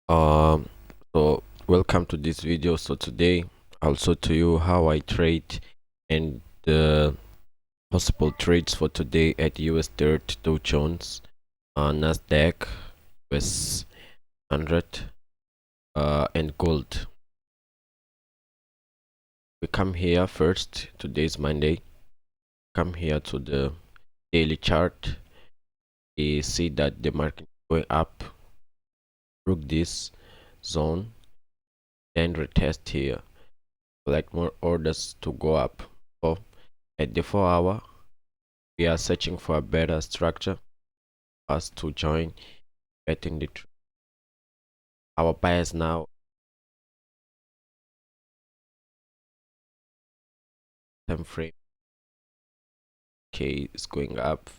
um so welcome to this video. So today I'll show to you how I trade and the possible trades for today at US30, Dow Jones, Nasdaq, US100, and gold. We come here first. Today's Monday. Come here to the daily chart. We see that the market going up, broke this zone, then retest here, collect more orders to go up. So at the 4 hour, we are searching for a better structure for us to join getting the our buyers now. Time frame, okay, is going up.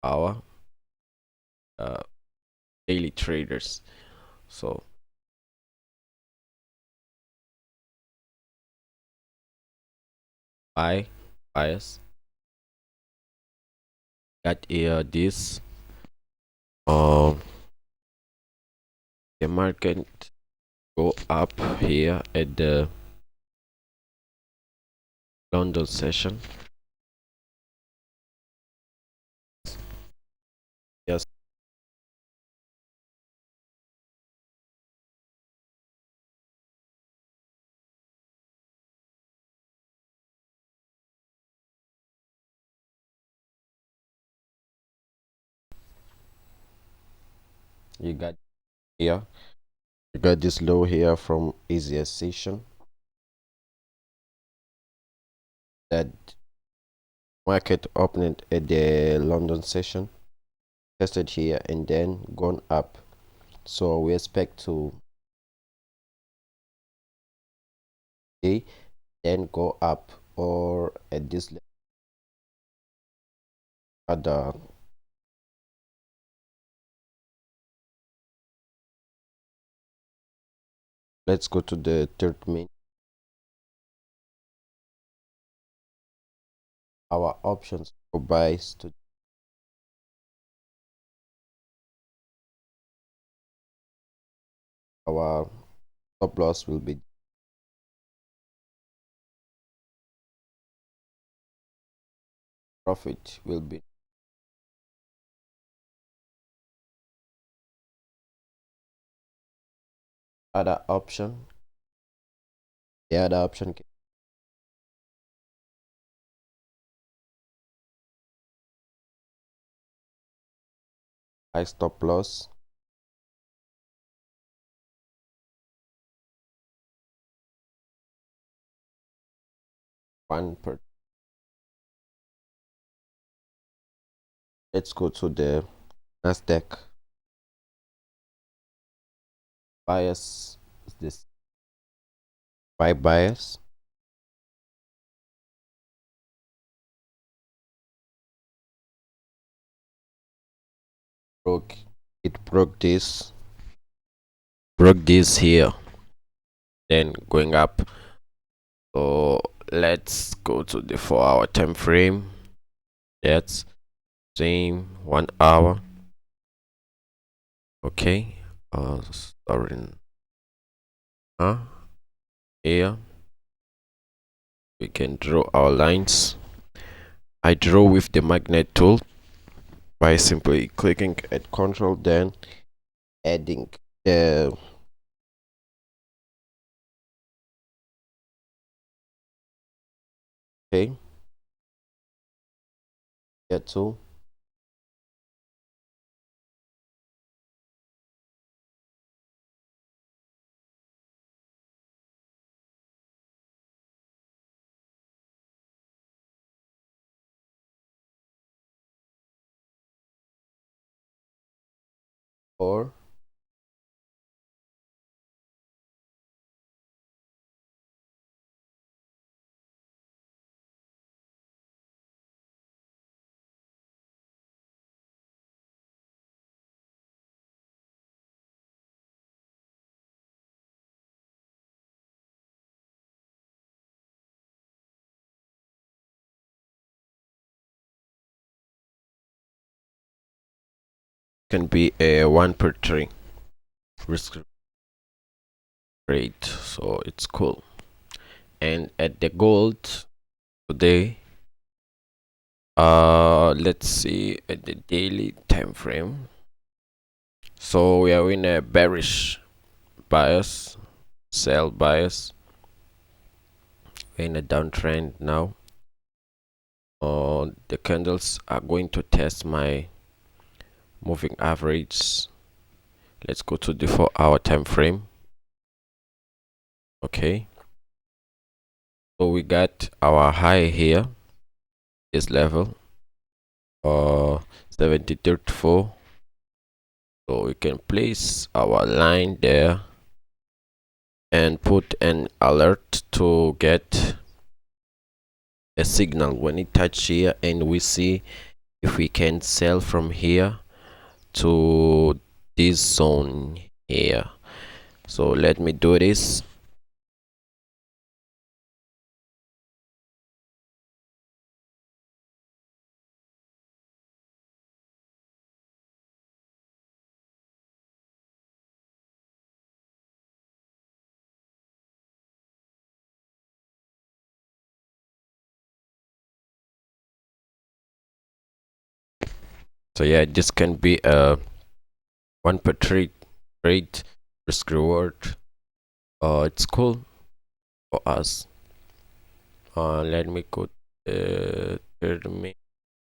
Our uh, daily traders. So buyers got here this the market go up here at the London session. Yes, you got here. You got this low here from easier session that market opened at the London session, tested here and then gone up. So we expect to then go up or at this other. Let's go to the third minute. Our options for buys to our stop loss will be profit will be other option. The other option I stop loss 1%. Let's go to the Nasdaq. Bias is this buy bias. Broke it broke this here, then going up. So let's go to the 4 hour time frame. That's same 1 hour. Okay, sorry, here we can draw our lines. I draw with the magnet tool by simply clicking at control, then adding the okay, tool. Or can be a 1 per 3 risk rate, so it's cool. And at the gold today, let's see at the daily time frame. So we are in a bearish bias, sell bias. We're in a downtrend now. The candles are going to test my moving average. Let's go to the 4-hour time frame. Okay, so we got our high here, this level, 70.34. So we can place our line there and put an alert to get a signal when it touch here, and we see if we can sell from here to this zone here. So let me do this. So yeah, this can be a 1 per trade risk reward. It's cool for us. Let me go third minute.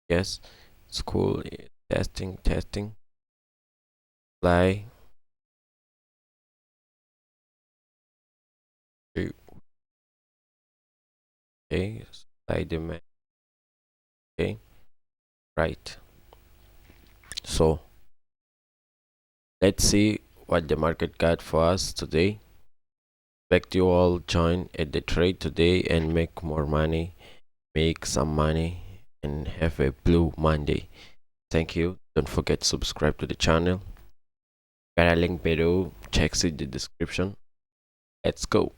Yes, it's cool. Testing. Fly. Okay, slide the map. Okay, right. So let's see what the market got for us today. Expect you all join at the trade today and make more money, make some money, and have a blue Monday. Thank you. Don't forget to subscribe to the channel. Got a link below. Check in the description. Let's go.